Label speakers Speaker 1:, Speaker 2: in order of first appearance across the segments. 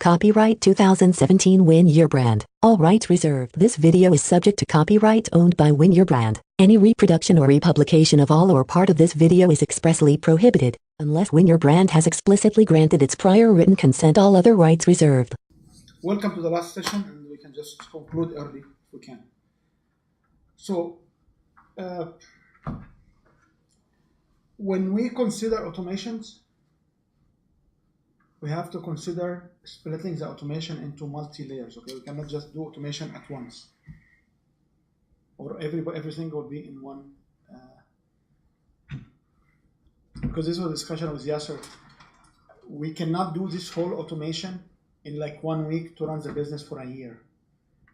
Speaker 1: Copyright 2017 Win Your Brand. All rights reserved. This video is subject to copyright owned by Win Your Brand. Any reproduction or republication of all or part of this video is expressly prohibited, unless Win Your Brand has explicitly granted its prior written consent. All other rights reserved.
Speaker 2: Welcome to the last session, and we can just conclude early if we can. So, when we consider automations, we have to consider splitting the automation into multi-layers. Okay, we cannot just do automation at once, or everything will be in one. Because this was a discussion with Yasser. We cannot do this whole automation in like 1 week to run the business for a year.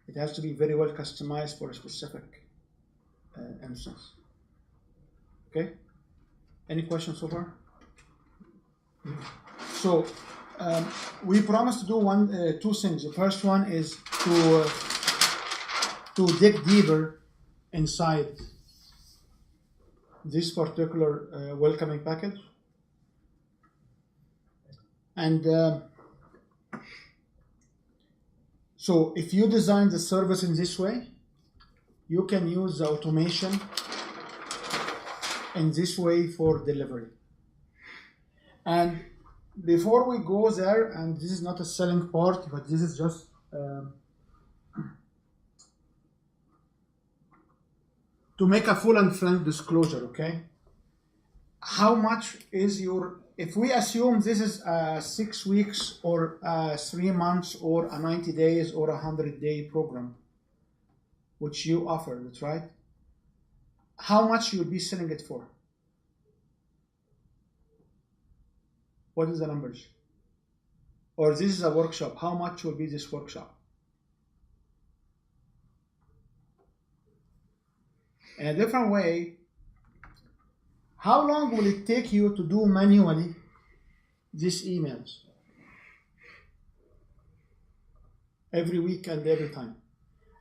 Speaker 2: It has to be very well customized for a specific instance. Okay? Any questions so far? So we promised to do two things. The first one is to dig deeper inside this particular welcoming package, and so if you design the service in this way, you can use the automation in this way for delivery. And before we go there, and this is not a selling part, but this is just to make a full and frank disclosure, okay? How much is your, if we assume this is 6 weeks or 3 months or a 90 days or a 100-day program, which you offer, that's right? How much you'll be selling it for? What is the numbers? Or this is a workshop, how much will be this workshop? In a different way, how long will it take you to do manually these emails? Every week and every time.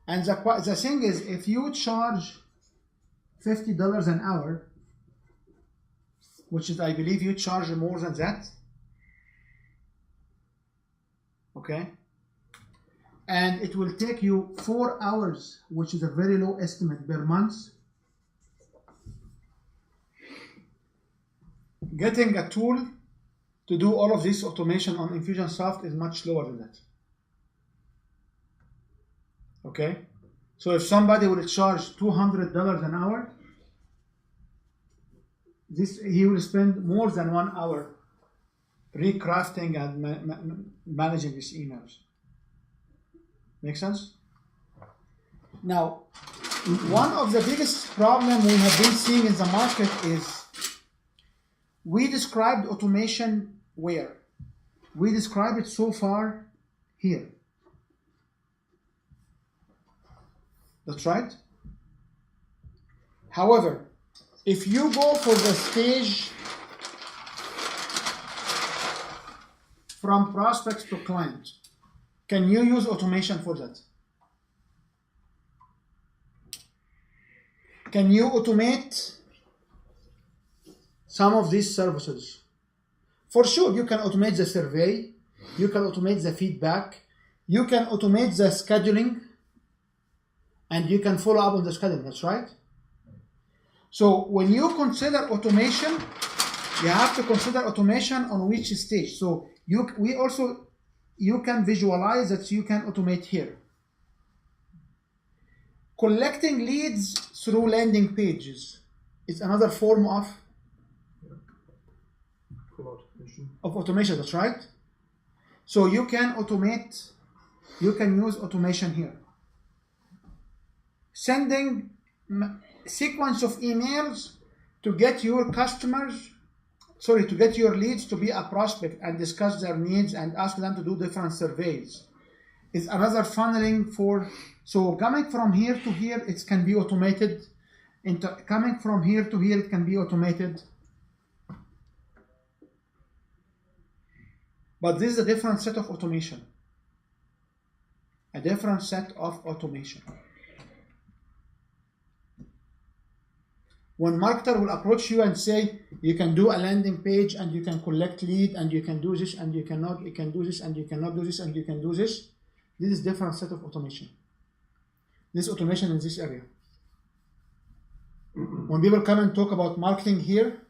Speaker 2: And the thing is, if you charge $50 an hour, which is, I believe you charge more than that, okay? And it will take you 4 hours, which is a very low estimate per month. Getting a tool to do all of this automation on Infusionsoft is much lower than that. Okay? So if somebody would charge $200 an hour, he will spend more than 1 hour recrafting and managing these emails. Make sense? Now, one of the biggest problems we have been seeing in the market is we described automation where? We described it so far here. That's right. However, if you go for the stage from prospects to client, can you use automation for that? Can you automate some of these services? For sure, you can automate the survey, you can automate the feedback, you can automate the scheduling, and you can follow up on the scheduling, that's right? So when you consider automation, you have to consider automation on which stage. So you can visualize that you can automate here. Collecting leads through landing pages is another form of automation, that's right? So you can automate, you can use automation here. Sending sequence of emails to get your customers, to get your leads to be a prospect and discuss their needs and ask them to do different surveys is another funneling for, so coming from here to here, it can be automated. Coming from here to here, it can be automated. But this is a different set of automation. A different set of automation. When marketer will approach you and say, you can do a landing page and you can collect lead and you can do this and you can do this and you cannot do this and you can do this, this is different set of automation. This automation in this area. When people come and talk about marketing here,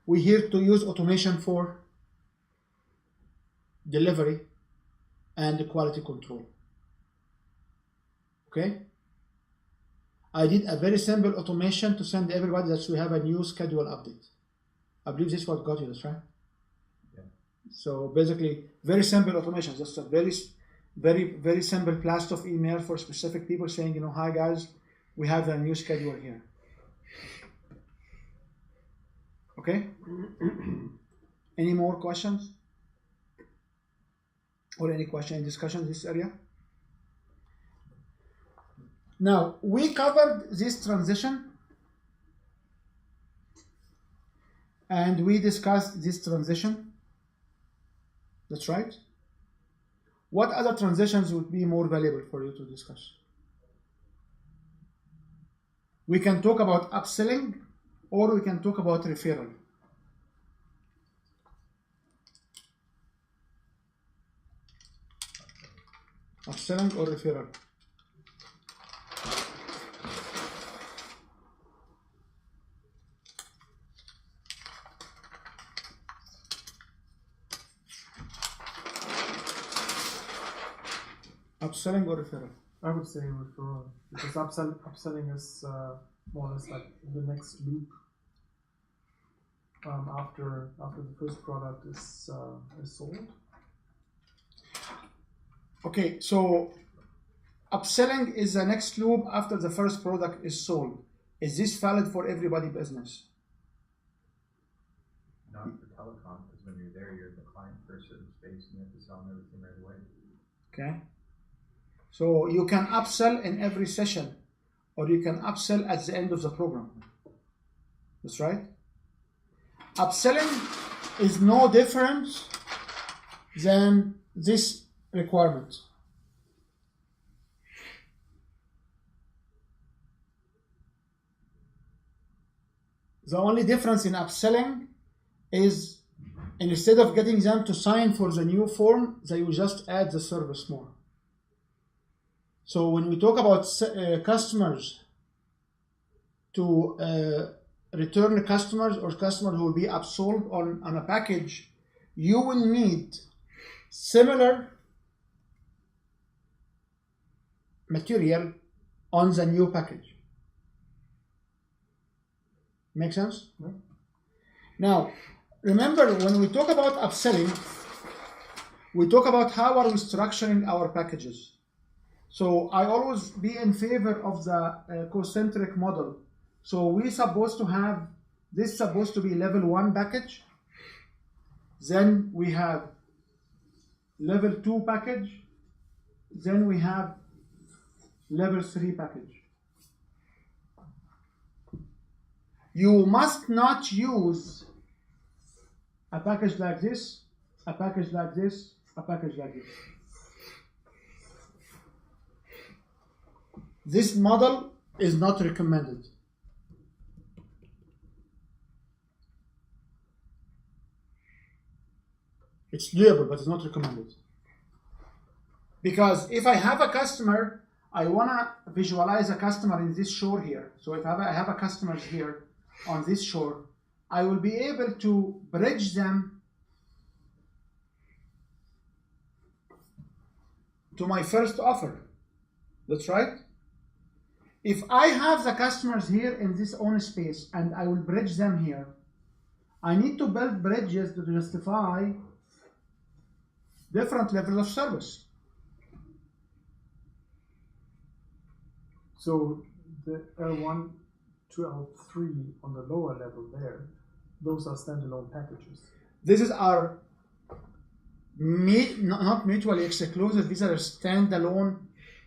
Speaker 2: we here to use automation for delivery and quality control. Okay? I did a very simple automation to send everybody that we have a new schedule update. I believe this is what got you, that's right? Yeah. So basically, very simple automation, just a very simple blast of email for specific people saying, hi guys, we have a new schedule here. Okay? Any more questions? Or any question in discussion in this area? Now, we covered this transition and we discussed this transition. That's right. What other transitions would be more valuable for you to discuss? We can talk about upselling or we can talk about referral. Upselling or referral? Upselling or referral?
Speaker 3: I would say referral, because upselling is more or less like the next loop after the first product is sold.
Speaker 2: Okay, so upselling is the next loop after the first product is sold. Is this valid for everybody business?
Speaker 4: Not for telecom, because when you're there, you're the client for a certain space and you have to sell them everything right away.
Speaker 2: Okay. So you can upsell in every session, or you can upsell at the end of the program. That's right. Upselling is no different than this requirement. The only difference in upselling is instead of getting them to sign for the new form, they will just add the service more. So when we talk about customers to return customers or customers who will be upsold on a package, you will need similar material on the new package. Make sense?
Speaker 3: Yeah.
Speaker 2: Now, remember when we talk about upselling, we talk about how are we structuring our packages. So I always be in favor of the concentric model. So we're supposed to have this supposed to be level 1 package. Then we have level 2 package. Then we have level 3 package. You must not use a package like this, a package like this, a package like this. This model is not recommended. It's doable, but it's not recommended. Because if I have a customer, I want to visualize a customer in this shore here. So if I have a customer here on this shore, I will be able to bridge them to my first offer. That's right. If I have the customers here in this own space and I will bridge them here, I need to build bridges to justify different levels of service.
Speaker 3: So the L1 to L3 on the lower level there, those are standalone packages.
Speaker 2: This is our not mutually exclusive, these are standalone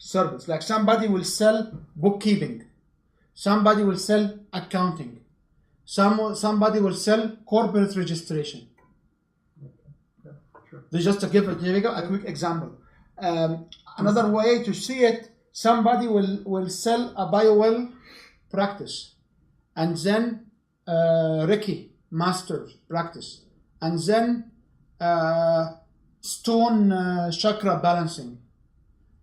Speaker 2: service. Like somebody will sell bookkeeping, somebody will sell accounting, somebody will sell corporate registration.
Speaker 3: Yeah, sure.
Speaker 2: This just to give a quick example. Another way to see it, somebody will sell a biowell practice, and then Reiki, Master Practice, and then Stone Chakra Balancing.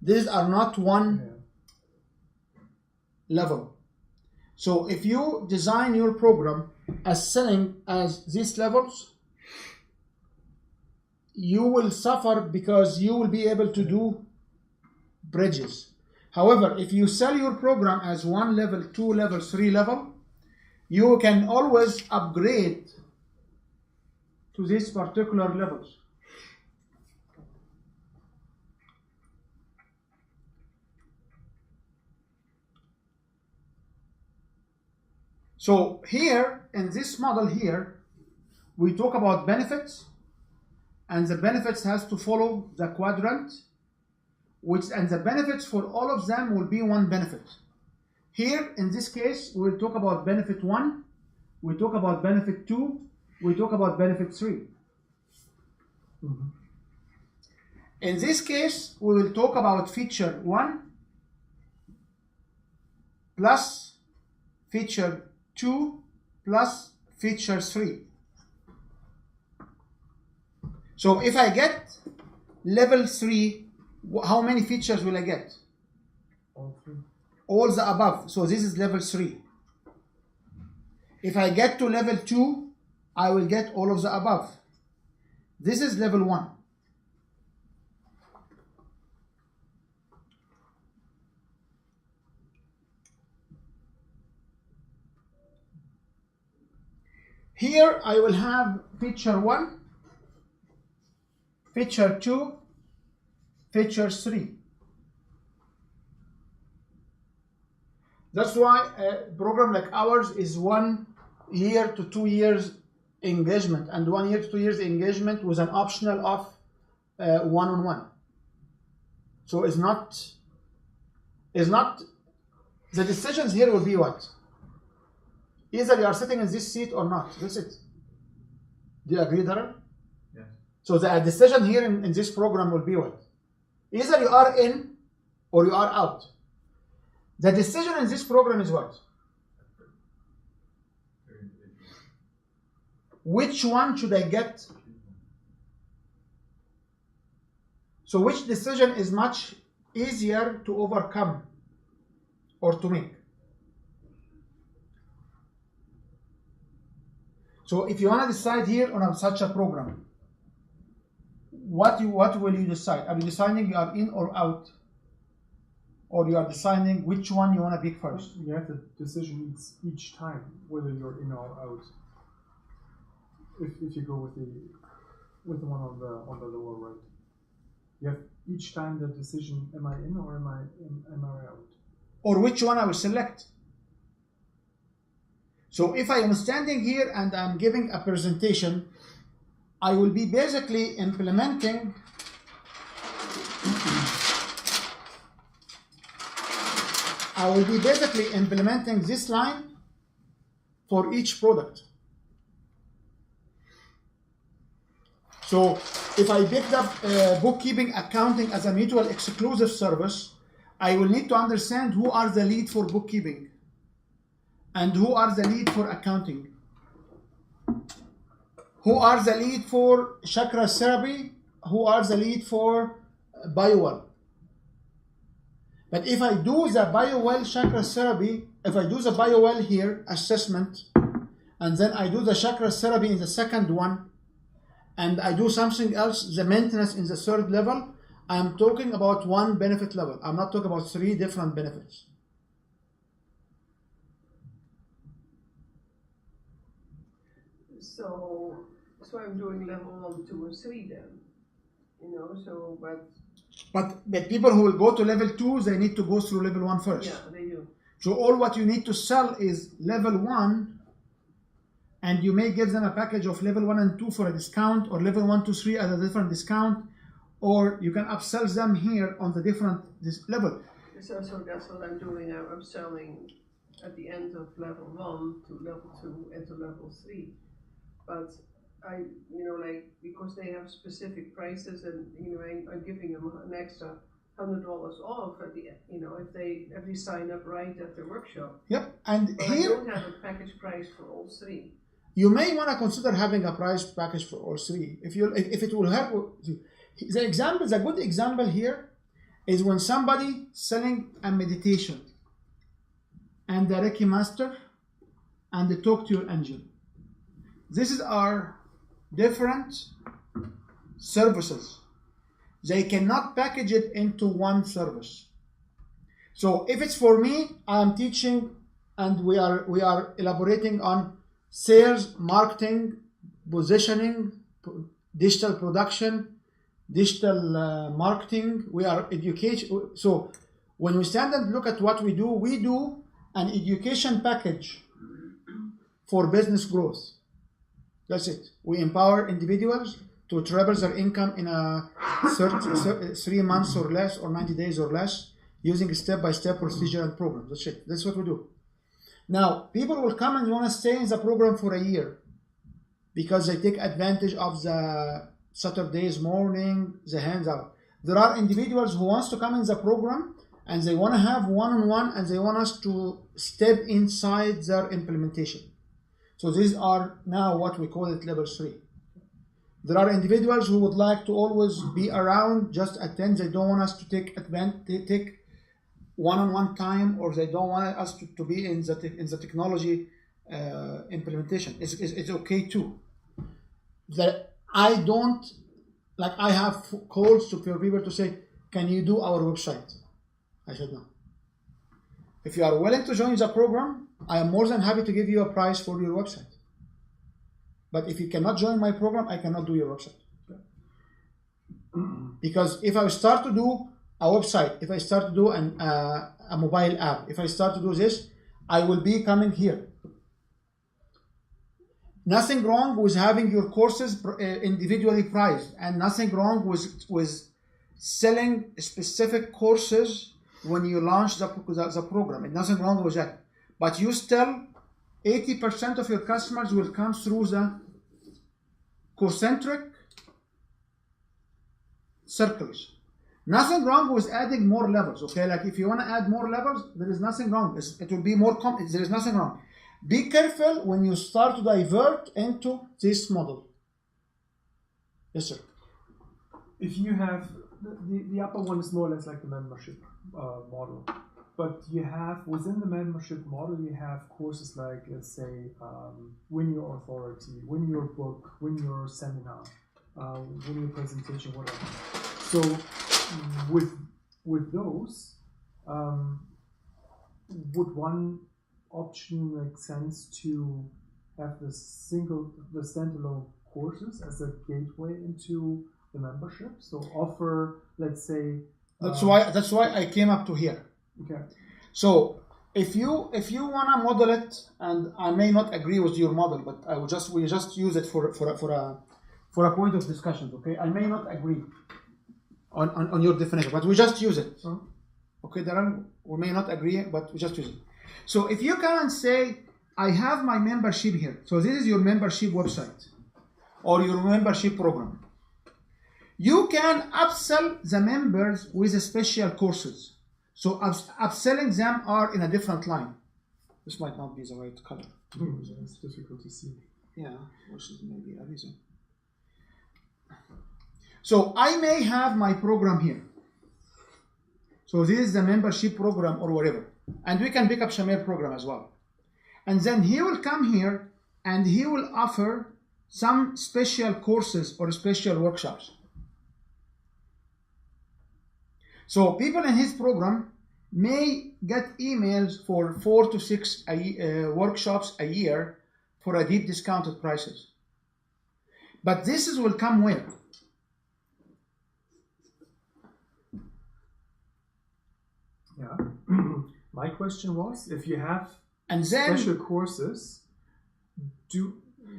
Speaker 2: These are not one level. So if you design your program as selling as these levels, you will suffer because you will be able to do bridges. However, if you sell your program as 1 level, 2 level, 3 level, you can always upgrade to these particular levels. So here, in this model here, we talk about benefits, and the benefits has to follow the quadrant, and the benefits for all of them will be one benefit. Here, in this case, we'll talk about benefit 1, we talk about benefit 2, we talk about benefit 3.
Speaker 3: Mm-hmm.
Speaker 2: In this case, we will talk about feature 1 plus feature 2 plus feature 3. So if I get level 3, how many features will I get?
Speaker 3: All 3.
Speaker 2: All the above. So this is level 3. If I get to level 2, I will get all of the above. This is level 1. Here I will have feature 1, feature 2, feature 3. That's why a program like ours is 1 year to 2 years engagement, and 1 year to 2 years engagement with an optional of one-on-one. So it's not the decisions here will be what? Either you are sitting in this seat or not. That's it. Do you agree, Darren?
Speaker 4: Yes.
Speaker 2: So the decision here in this program will be what? Either you are in or you are out. The decision in this program is what? Which one should I get? So which decision is much easier to overcome or to make? So if you want to decide here on such a program, what will you decide? Are you deciding you are in or out? Or you are deciding which one you want to pick first?
Speaker 3: You have the decision each time whether you're in or out. If you go with the one on the lower right, you have each time the decision: am I in or am I out?
Speaker 2: Or which one I will select? So if I am standing here and I'm giving a presentation, I will be basically implementing this line for each product. So if I picked up bookkeeping, accounting as a mutual exclusive service, I will need to understand who are the lead for bookkeeping and who are the lead for accounting. Who are the lead for chakra therapy? Who are the lead for BioWell? But if I do the BioWell chakra therapy, if I do the BioWell here assessment, and then I do the chakra therapy in the second one, and I do something else, the maintenance in the third level, I'm talking about one benefit level. I'm not talking about 3 different benefits.
Speaker 5: So I'm doing level 1, 2, or 3 then,
Speaker 2: But people who will go to level 2, they need to go through level 1 first.
Speaker 5: Yeah, they do.
Speaker 2: So all what you need to sell is level 1, and you may give them a package of level 1 and 2 for a discount, or level 1 to 3 at a different discount, or you can upsell them here on the different level.
Speaker 5: So that's what I'm doing. I'm selling at the end of level 1 to level 2 and to level 3. But because they have specific prices, and I'm giving them an extra $100 off at the, if they sign up right at the workshop.
Speaker 2: Yep. And
Speaker 5: But I
Speaker 2: here
Speaker 5: don't have a package price for all three.
Speaker 2: you may want to consider having a price package for all three. If it will help. The good example here is when somebody selling a meditation and the Reiki master and the talk to your angel. These are different services. They cannot package it into one service. So if it's for me, I am teaching and we are elaborating on sales, marketing, positioning, digital production, digital marketing. We are education. So when we stand and look at what we do an education package for business growth. That's it. We empower individuals to treble their income in a 3 months or less, or 90 days or less, using a step-by-step procedure and program. That's it. That's what we do. Now, people will come and want to stay in the program for a year because they take advantage of the Saturday's morning, the hands out. There are individuals who wants to come in the program and they want to have one-on-one and they want us to step inside their implementation. So these are now what we call it level 3. There are individuals who would like to always be around, just attend. They don't want us to take one-on-one time, or they don't want us to be in the technology implementation. It's okay too. I have calls to people to say, can you do our website? I said no. If you are willing to join the program, I am more than happy to give you a price for your website. But if you cannot join my program, I cannot do your website. Because if I start to do a website, if I start to do a mobile app, if I start to do this, I will be coming here. Nothing wrong with having your courses individually priced, and nothing wrong with selling specific courses when you launch the program. And nothing wrong with that. But you still, 80% of your customers will come through the concentric circles. Nothing wrong with adding more levels, okay? Like if you want to add more levels, there is nothing wrong. It will be more there is nothing wrong. Be careful when you start to divert into this model. Yes, sir.
Speaker 3: If you have the upper one is more or less like the membership model, but you have within the membership model you have courses like, let's say, Win Your Authority, Win Your Book, Win Your Seminar, Win Your Presentation, whatever. So with those, would one option make sense to have the standalone courses as a gateway into the membership? So offer, let's say,
Speaker 2: that's why I came up to here.
Speaker 3: Okay.
Speaker 2: So if you wanna model it, and I may not agree with your model, but we just use it for a point of discussion. Okay, I may not agree on your definition, but we just use it. Okay, Darren, we may not agree, but we just use it. So if you come and say, I have my membership here. So this is your membership website or your membership program. You can upsell the members with special courses. So upselling them are in a different line. This might not be the right color.
Speaker 3: It's difficult to see.
Speaker 2: Yeah, which is maybe a reason. So I may have my program here. So this is the membership program or whatever. And we can pick up Shamir program as well. And then he will come here and he will offer some special courses or special workshops. So people in his program may get emails for 4 to 6 workshops a year for a deep discounted prices. But this will come where?
Speaker 3: Yeah. My question was, if you have
Speaker 2: and then,
Speaker 3: special courses,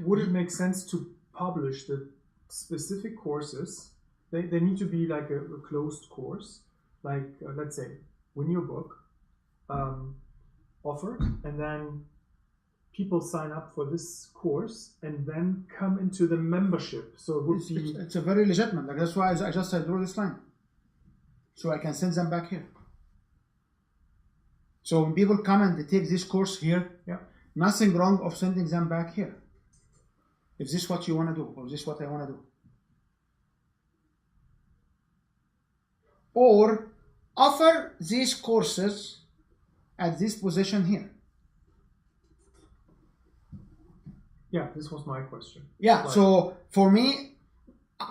Speaker 3: would it make sense to publish the specific courses? They need to be like a closed course, like let's say, Win Your Book, offered, and then people sign up for this course and then come into the membership. So it would
Speaker 2: it's a very legitimate. Like that's why I just said draw this line. So I can send them back here. So when people come and they take this course here,
Speaker 3: Yeah.
Speaker 2: nothing wrong of sending them back here. If this is what you want to do, or this is what I want to do. Or offer these courses at this position here.
Speaker 3: Yeah, this was my question.
Speaker 2: Yeah,
Speaker 3: Right.
Speaker 2: so for me,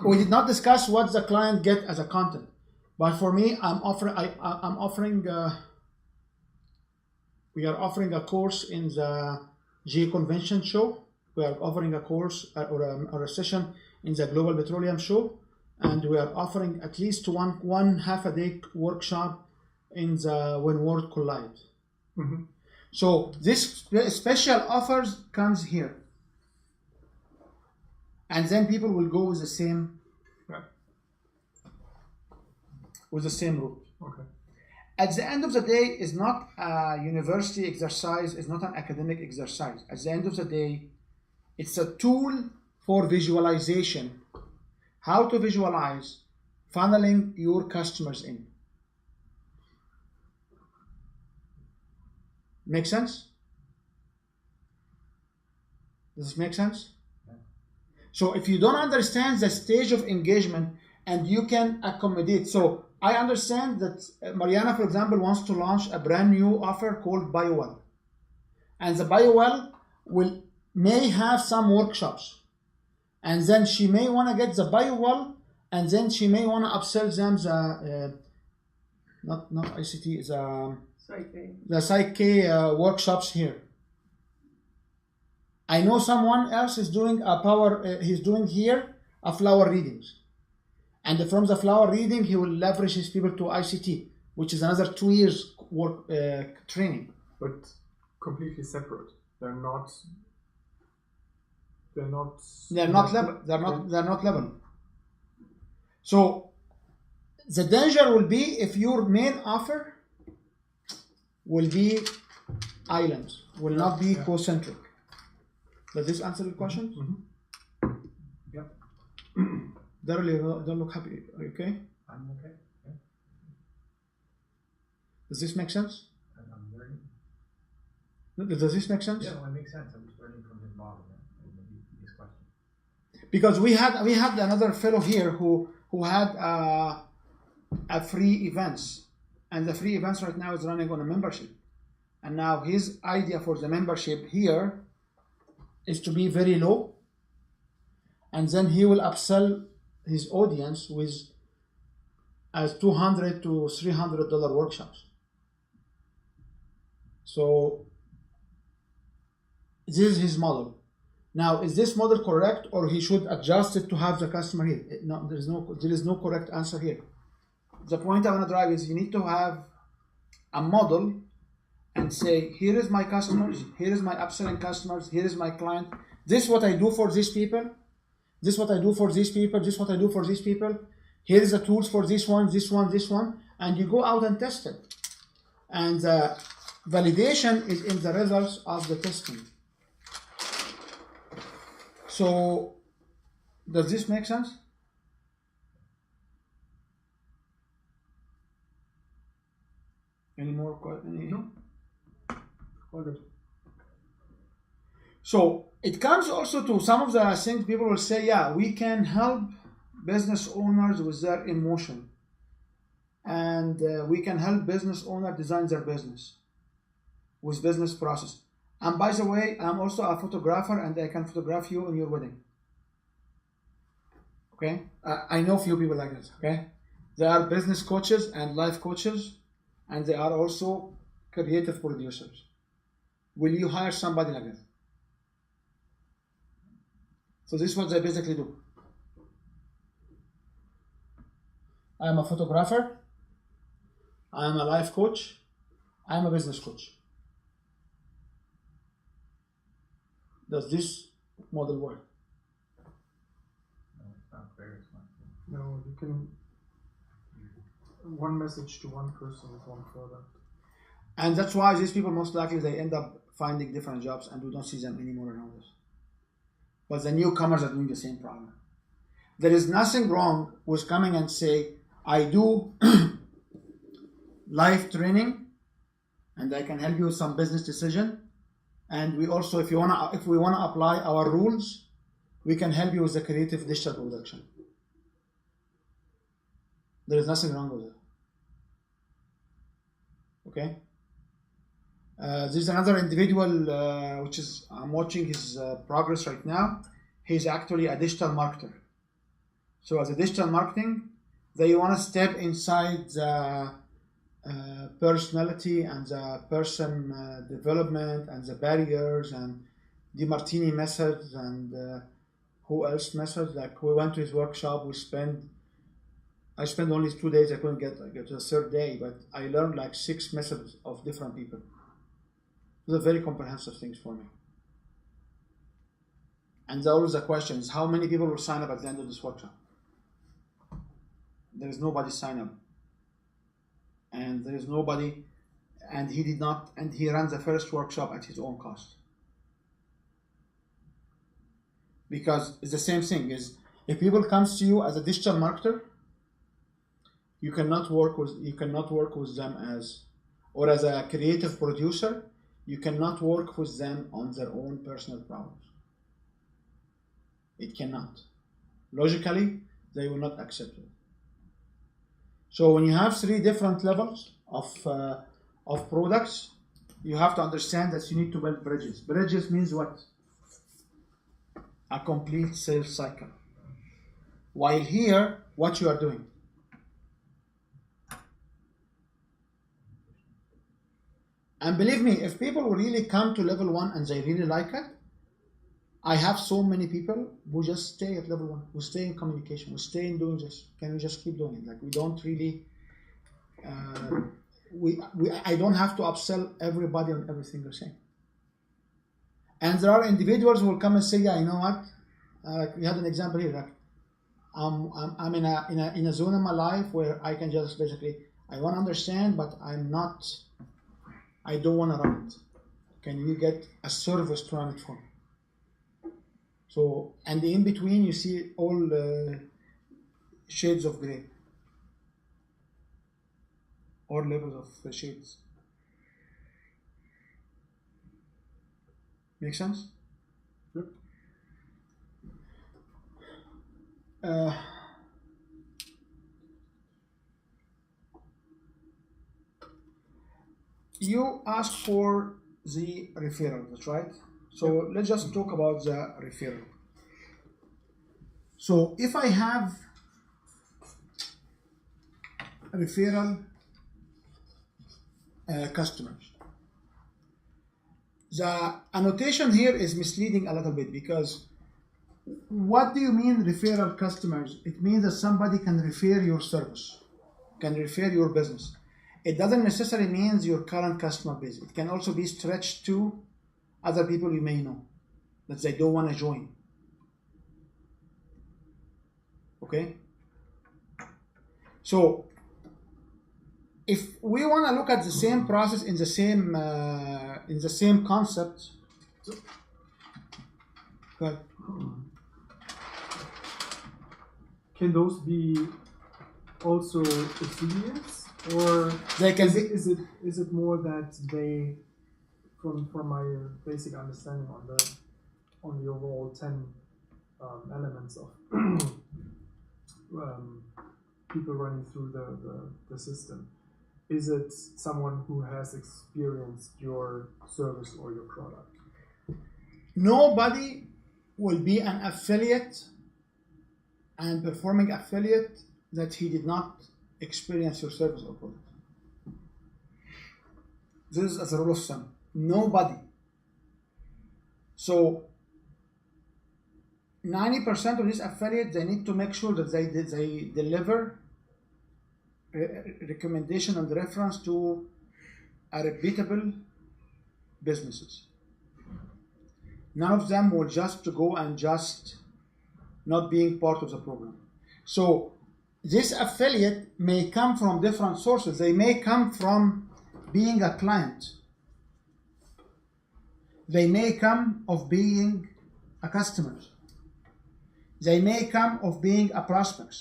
Speaker 2: we did not discuss what the client get as a content, but for me, we are offering a course in the G Convention show. We are offering a course or a session in the Global Petroleum show, and we are offering at least one half a day workshop in the When World Collide.
Speaker 3: Mm-hmm.
Speaker 2: So this special offers comes here. And then people will go with the same
Speaker 3: Right.
Speaker 2: route.
Speaker 3: Okay.
Speaker 2: At the end of the day, it's not a university exercise, it's not an academic exercise. At the end of the day, it's a tool for visualization. How to visualize funneling your customers in. Make sense? Does this make sense? So if you don't understand the stage of engagement and you can accommodate, so I understand that Mariana, for example, wants to launch a brand new offer called BioWell. And the BioWell may have some workshops. And then she may want to get the BioWell, and then she may want to upsell them the, not ICT, the Psyche workshops here. I know someone else is doing he's doing here a flower readings. And from the flower reading, he will leverage his people to ICT, which is another 2 years work training.
Speaker 3: But completely separate. They're not level.
Speaker 2: They're not level. So the danger will be if your main offer will be islands, will not be concentric. Does this answer the question?
Speaker 3: Mm-hmm. Yep.
Speaker 2: Don't look happy. Are you okay?
Speaker 4: I'm okay. Yeah.
Speaker 2: Does this make sense?
Speaker 4: I'm learning.
Speaker 2: Does this make sense?
Speaker 4: Yeah, well, it makes sense. I'm just learning from his model and his question.
Speaker 2: Because we had another fellow here who had a free events, and the free events right now is running on a membership, and now his idea for the membership here is to be very low, and then he will upsell his audience with as $200 to $300 workshops. So this is his model. Now, is this model correct, or he should adjust it to have the customer here? No, there is no correct answer here. The point I want to drive is you need to have a model and say, here is my customers, here is my upselling customers, here is my client. This is what I do for these people. This is what I do for these people. This is what I do for these people. Here is the tools for this one, this one, this one. And you go out and test it. And validation is in the results of the testing. So, does this make sense? Any more questions?
Speaker 3: No. All good.
Speaker 2: So it comes also to some of the things people will say, yeah, we can help business owners with their emotion. And we can help business owners design their business with business process. And by the way, I'm also a photographer and I can photograph you in your wedding. Okay? I know a few people like this, okay? They are business coaches and life coaches, and they are also creative producers. Will you hire somebody like that? So this is what they basically do. I am a photographer. I am a life coach. I am a business coach. Does this model work?
Speaker 4: No, it's not clear. It's not clear.
Speaker 3: No, you can one message to one person with one product.
Speaker 2: And that's why these people most likely they end up finding different jobs and we don't see them anymore around us. But the newcomers are doing the same problem. There is nothing wrong with coming and say, I do live training, and I can help you with some business decision. And we also, if we wanna apply our rules, we can help you with the creative digital production. There is nothing wrong with it. Okay. There's another individual, which is, I'm watching his progress right now. He's actually a digital marketer. So as a digital marketing, they want to step inside the personality and the person development and the barriers and DeMartini methods and who else methods. Like we went to his workshop, I spent only 2 days, I couldn't get to the third day, but I learned like 6 methods of different people. Those are very comprehensive things for me. And always the question is, how many people will sign up at the end of this workshop? There is nobody sign up. And there is nobody, and he did not, and he ran the first workshop at his own cost. Because it's the same thing, is if people comes to you as a digital marketer, you cannot work with them as, or as a creative producer, you cannot work with them on their own personal problems. It cannot. Logically, they will not accept it. So when you have 3 different levels of products, you have to understand that you need to build bridges. Bridges means what? A complete sales cycle. While here, what you are doing? And believe me, if people will really come to level 1 and they really like it, I have so many people who just stay at level 1, who stay in communication, who stay in doing this. Can we just keep doing it? Like we don't really, I don't have to upsell everybody on everything they're saying. And there are individuals who will come and say, yeah, you know what? Like we had an example here. Like I'm in a zone in my life where I can just basically, I want to understand, but I don't want to run it. Can you get a service to run it for me? So, and in between you see all shades of gray, or levels of shades. Make sense?
Speaker 3: Yep.
Speaker 2: You asked for the referral, that's right? So let's just talk about the referral. So if I have referral customers, the annotation here is misleading a little bit, because what do you mean referral customers? It means that somebody can refer your service, can refer your business. It doesn't necessarily mean your current customer base. It can also be stretched to other people you may know that they don't want to join. Okay? So if we want to look at the same process in the same concept, okay.
Speaker 3: Can those be also affiliates, or
Speaker 2: they can be?
Speaker 3: Is it more that they, from my basic understanding on the overall 10 elements of people running through the system, is it someone who has experienced your service or your product?
Speaker 2: Nobody will be an affiliate and performing affiliate that he did not experience your service or product. This is as a rule of thumb. Nobody. So 90% of these affiliates, they need to make sure that they deliver recommendation and reference to a reputable businesses. None of them will just go and just not being part of the program. So this affiliate may come from different sources. They may come from being a client. They may come of being a customer. They may come of being a prospect.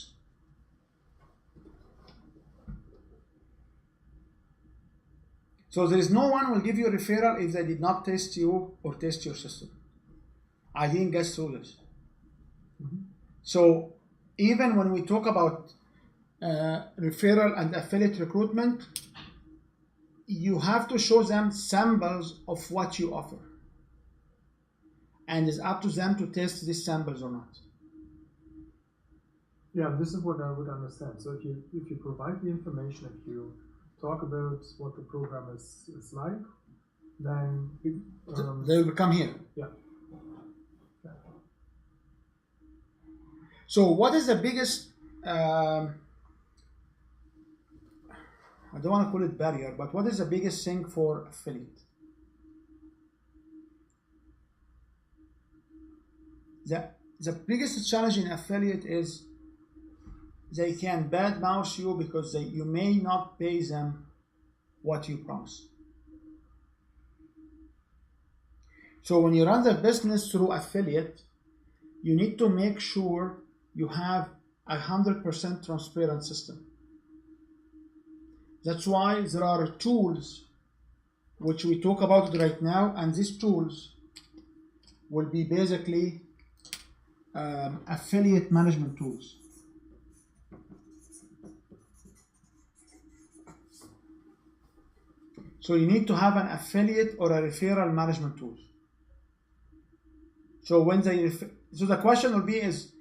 Speaker 2: So there is no one will give you a referral if they did not test you or test your system. I didn't get through this. So even when we talk about referral and affiliate recruitment, you have to show them samples of what you offer. And it's up to them to test these samples or not.
Speaker 3: Yeah, this is what I would understand. So if you provide the information, if you talk about what the program is like, then
Speaker 2: they will come here.
Speaker 3: Yeah.
Speaker 2: So what is the biggest, I don't want to call it barrier, but what is the biggest thing for affiliate? The biggest challenge in affiliate is they can badmouth you because you may not pay them what you promise. So when you run the business through affiliate, you need to make sure you have 100% transparent system. That's why there are tools which we talk about right now, and these tools will be basically affiliate management tools. So you need to have an affiliate or a referral management tool. So when so the question will be is,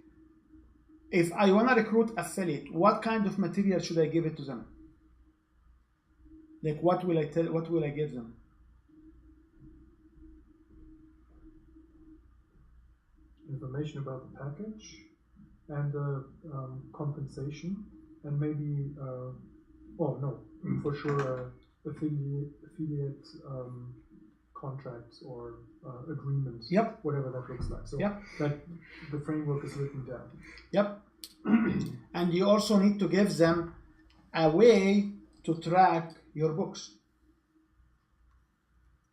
Speaker 2: if I want to recruit affiliate, what kind of material should I give it to them? Like what will I give them?
Speaker 3: Information about the package and the compensation, and maybe for sure affiliate contracts or agreements.
Speaker 2: Yep.
Speaker 3: Whatever that looks like. So
Speaker 2: yep.
Speaker 3: That the framework is written down.
Speaker 2: Yep. And you also need to give them a way to track your books,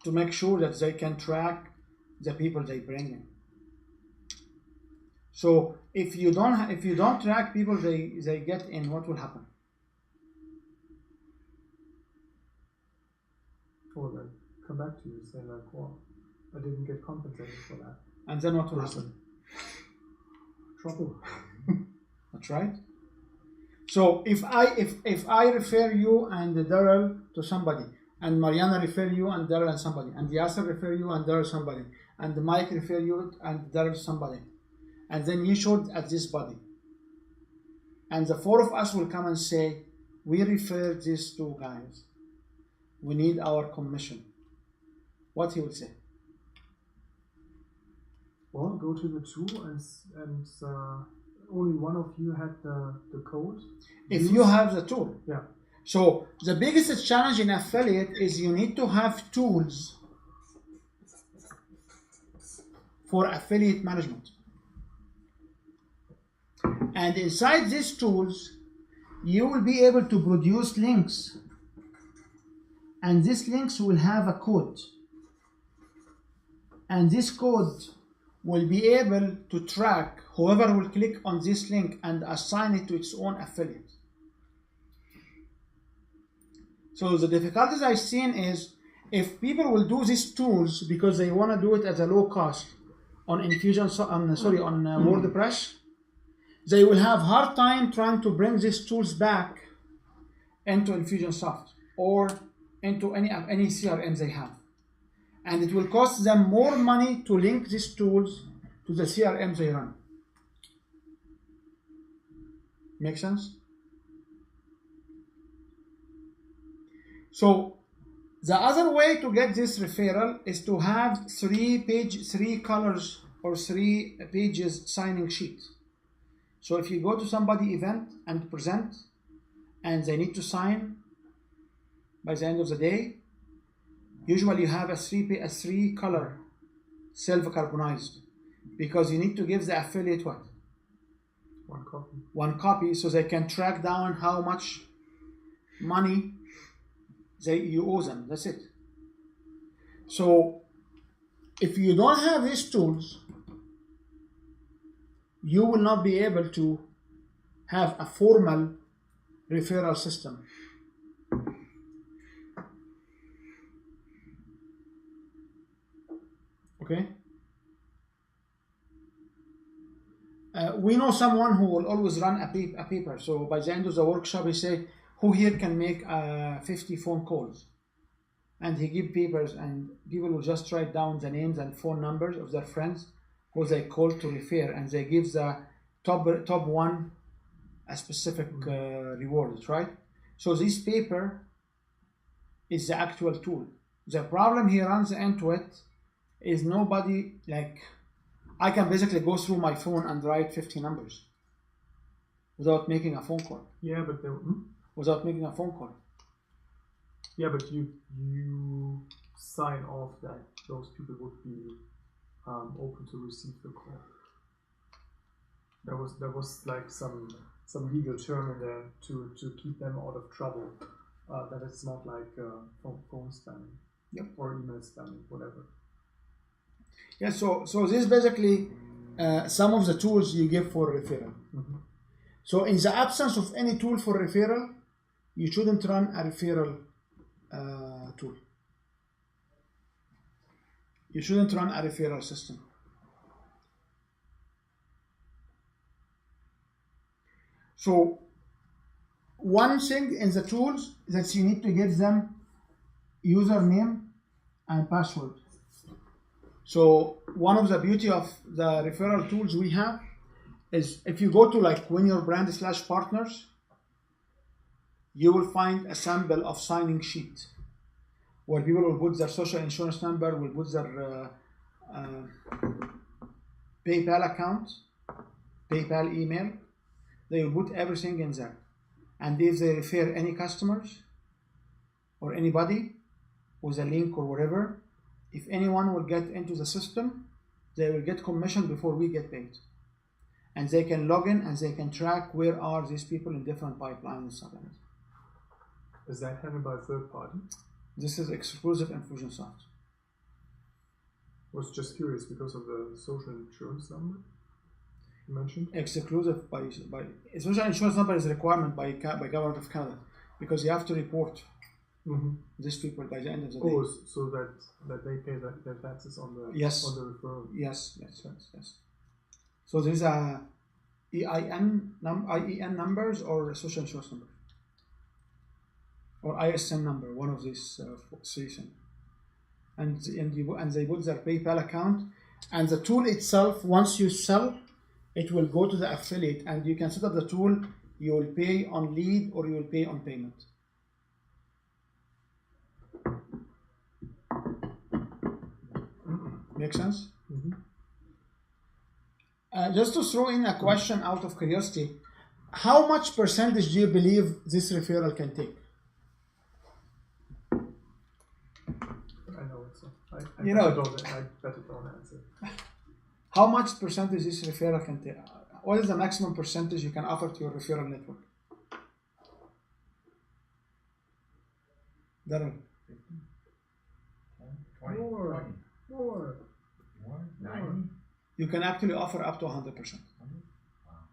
Speaker 2: to make sure that they can track the people they bring in. So if you don't track people they get in, what will happen?
Speaker 3: Or they come back to you and say like, well, I didn't get compensated for that.
Speaker 2: And then what will happen?
Speaker 3: Trouble.
Speaker 2: That's right. So if I refer you and Daryl to somebody, and Mariana refer you and Daryl and somebody, and Yasser refer you and Daryl somebody, and Mike refer you and Daryl somebody, and then you showed at this body, and the four of us will come and say, we refer these two guys, we need our commission. What he would say?
Speaker 3: Well, go to the tool and only one of you had the code.
Speaker 2: If you have the tool.
Speaker 3: Yeah.
Speaker 2: So the biggest challenge in affiliate is you need to have tools for affiliate management. And inside these tools, you will be able to produce links. And these links will have a code. And this code will be able to track whoever will click on this link and assign it to its own affiliate. So the difficulties I've seen is if people will do these tools because they want to do it at a low cost on WordPress, they will have hard time trying to bring these tools back into Infusionsoft or into any CRM they have. And it will cost them more money to link these tools to the CRM they run. Make sense? So the other way to get this referral is to have 3 colors or 3 pages signing sheet. So if you go to somebody event and present and they need to sign by the end of the day, usually you have a 3 color self-carbonized, because you need to give the affiliate what? One copy so they can track down how much money you owe them. That's it. So if you don't have these tools, you will not be able to have a formal referral system. Okay. We know someone who will always run a paper. So by the end of the workshop, he say, "Who here can make 50 phone calls?" And he give papers, and people will just write down the names and phone numbers of their friends who they call to refer, and they give the top one a specific reward, right? So this paper is the actual tool. The problem he runs into it is nobody, like, I can basically go through my phone and write 50 numbers without making a phone call.
Speaker 3: Yeah, but
Speaker 2: Without making a phone call.
Speaker 3: yeah, but you sign off that those people would be open to receive the call. There was like some legal term in there to keep them out of trouble. That it's not like phone spamming,
Speaker 2: Yep.
Speaker 3: or email spamming, whatever.
Speaker 2: Yeah, so this is basically some of the tools you give for referral.
Speaker 3: Mm-hmm.
Speaker 2: So in the absence of any tool for referral, you shouldn't run a referral tool. You shouldn't run a referral system. So one thing in the tools that you need to give them username and password. So one of the beauty of the referral tools we have is if you go to like WinYourBrand/partners, you will find a sample of signing sheet where people will put their social insurance number, will put their PayPal account, PayPal email. They will put everything in there. And if they refer any customers or anybody with a link or whatever, if anyone will get into the system, they will get commission before we get paid. And they can log in and they can track where are these people in different pipelines and stuff like that.
Speaker 3: Is that handled by a third party?
Speaker 2: This is exclusive Infusionsoft.
Speaker 3: I was just curious because of the social insurance number you mentioned.
Speaker 2: Exclusive by social insurance number is a requirement by government of Canada because you have to report these people by the end of the day.
Speaker 3: Oh, so that they pay their taxes on the on the referral.
Speaker 2: Yes. So these are IEN numbers or social insurance number or ISN number, one of these three things. And they put their PayPal account, and the tool itself, once you sell, it will go to the affiliate, and you can set up the tool. You will pay on lead or you will pay on payment. Make sense? Just to throw in a question out of curiosity, how much percentage do you believe this referral can take?
Speaker 3: I know it's I bet it don't answer.
Speaker 2: How much percentage this referral can take? What is the maximum percentage you can offer to your referral network? Darren.
Speaker 4: 20,
Speaker 3: More.
Speaker 4: 90?
Speaker 2: You can actually offer up to 100%.
Speaker 4: Wow.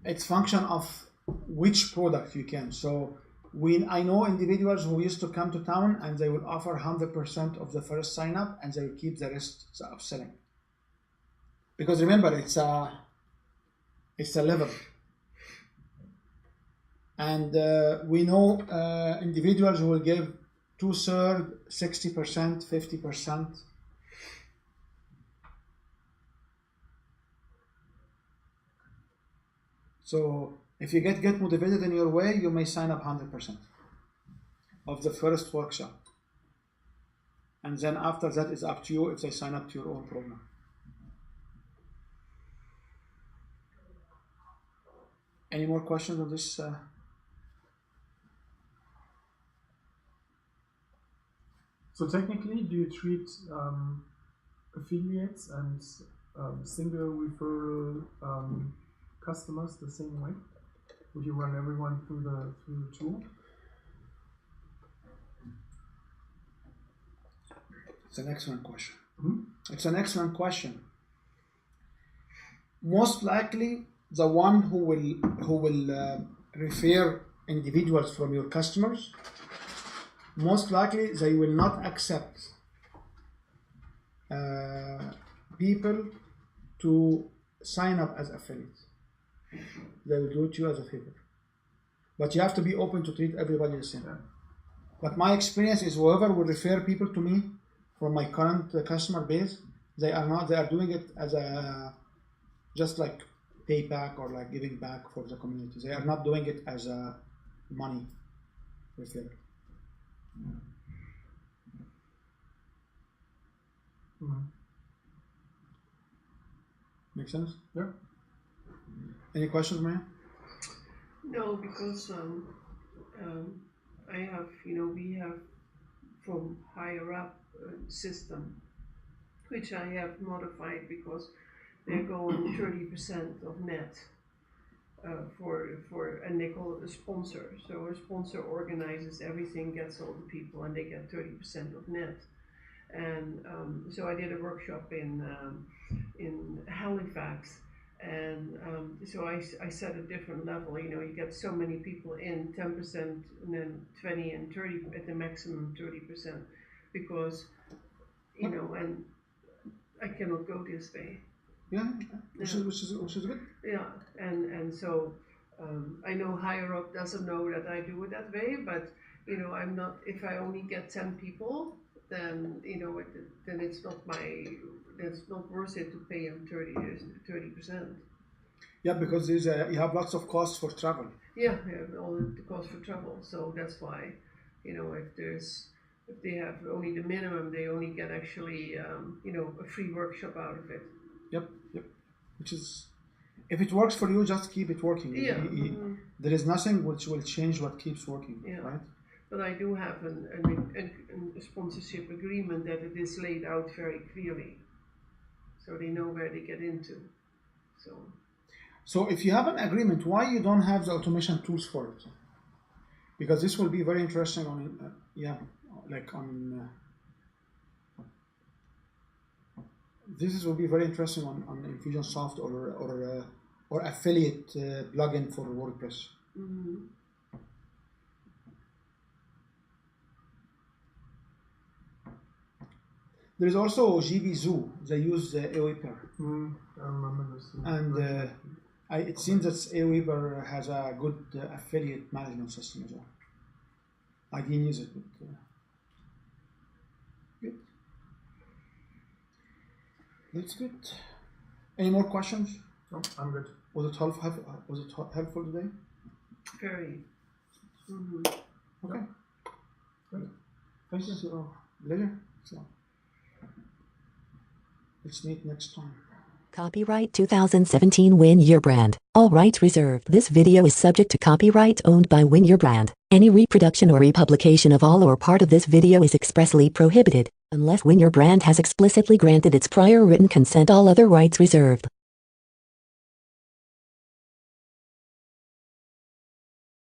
Speaker 2: It's function of which product you can. So I know individuals who used to come to town and they will offer 100% of the first sign up and they will keep the rest upselling. Because remember, it's a level. And we know individuals who will give 2/3, 60%, 50%. So if you get motivated in your way, you may sign up 100% of the first workshop. And then after that, it's up to you if they sign up to your own program. Any more questions on this?
Speaker 3: So technically, do you treat affiliates and single referral customers the same way? Would you run everyone through the tool?
Speaker 2: It's an excellent question. It's an excellent question. Most likely, the one who will refer individuals from your customers, most likely they will not accept people to sign up as affiliates. They will do it to you as a favor. But you have to be open to treat everybody the same. But my experience is whoever will refer people to me from my current customer base, they are doing it as a just like payback or like giving back for the community. They are not doing it as a money referral. Make sense?
Speaker 3: Yeah.
Speaker 2: Any questions, Maya?
Speaker 5: No, because I have, we have from higher up system, which I have modified because they're going 30% of net and they call it a sponsor. So a sponsor organizes everything, gets all the people, and they get 30% of net. And so I did a workshop in Halifax. And so I set a different level. You get so many people in, 10%, and then 20 and 30 at the maximum 30%, because and I cannot go this way.
Speaker 2: Yeah, which is good.
Speaker 5: Yeah, and so I know higher up doesn't know that I do it that way, but I'm not. If I only get 10 people, then then it's not worth it to pay them 30%.
Speaker 2: Yeah, because you have lots of costs for travel.
Speaker 5: Yeah, all the cost for travel. So that's why, if they have only the minimum, they only get actually a free workshop out of it.
Speaker 2: Yep. Which is, if it works for you, just keep it working.
Speaker 5: Yeah.
Speaker 2: There is nothing which will change what keeps working,
Speaker 5: Yeah.
Speaker 2: right?
Speaker 5: But I do have a sponsorship agreement that it is laid out very clearly, so they know where they get into.
Speaker 2: So if you have an agreement, why you don't have the automation tools for it? Because this will be very interesting on this will be very interesting on Infusionsoft or affiliate plugin for WordPress.
Speaker 5: Mm-hmm.
Speaker 2: There is also GVZoo. They use Aweber.
Speaker 3: I remember this.
Speaker 2: And it seems that Aweber has a good affiliate management system as well. I didn't use it, but good. That's good. Any more questions?
Speaker 3: No, I'm good.
Speaker 2: Was it helpful today?
Speaker 5: Very. Mm-hmm.
Speaker 2: Okay.
Speaker 3: Good. Thank you.
Speaker 2: So, pleasure. So, let's meet next time.
Speaker 1: Copyright 2017 Win Your Brand. All rights reserved. This video is subject to copyright owned by Win Your Brand. Any reproduction or republication of all or part of this video is expressly prohibited, unless Win Your Brand has explicitly granted its prior written consent. All other rights reserved.